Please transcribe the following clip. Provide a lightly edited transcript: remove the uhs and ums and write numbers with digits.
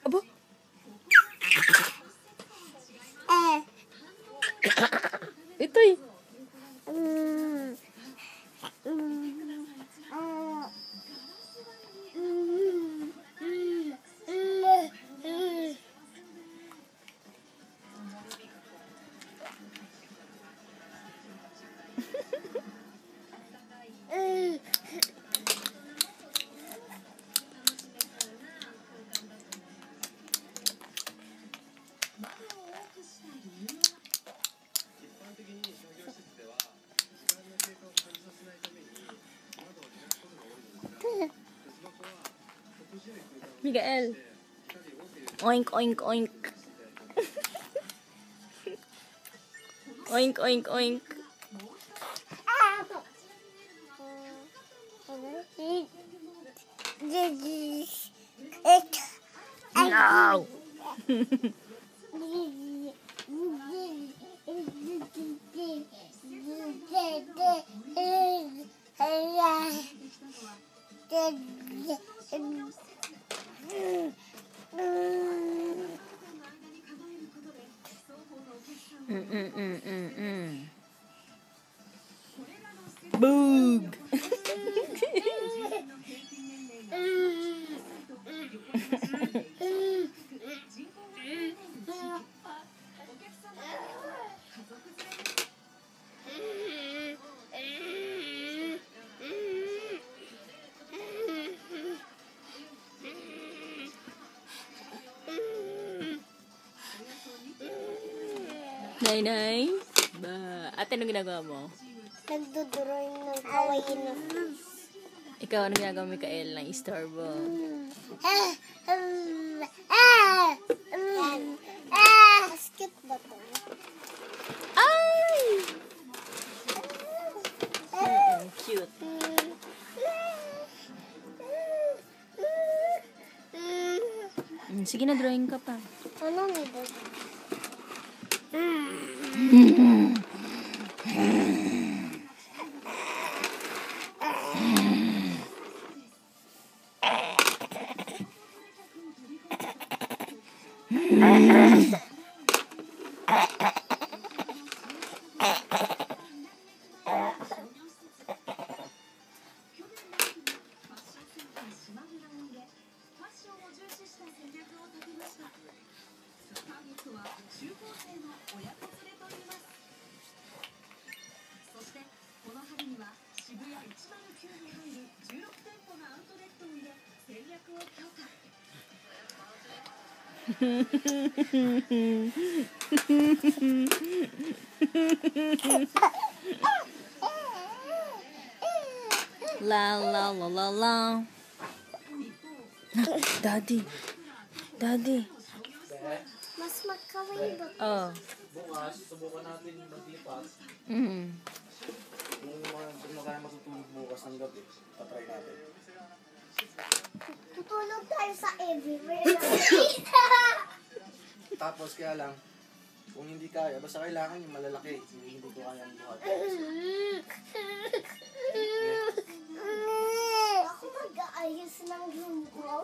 Aba? Ito'y. Miguel. Oink, oink, oink. Oink, oink, oink. No. Boog. Nay-nay? Ba, ate, ano ginagawa mo? Nagdodrawing ng kawaii na face. Ikaw, ano ginagawa mo, Mikael, ng istorbo? Basket ba to? Ay! Cute. Sige na, drawing ka pa. Ano nito? La la la la la. Daddy. Daddy. Mas magkawaii ba? Oh. Bukas, subukan natin maglipat. Kung magkaya matutulog bukas ng gabi, patry natin. Tutulog tayo sa everywhere. Tapos kaya lang, kung hindi kaya, basta kailangan yung malalaki. Hindi ko kaya ang buhat. Ako mag-aayos ng room ko.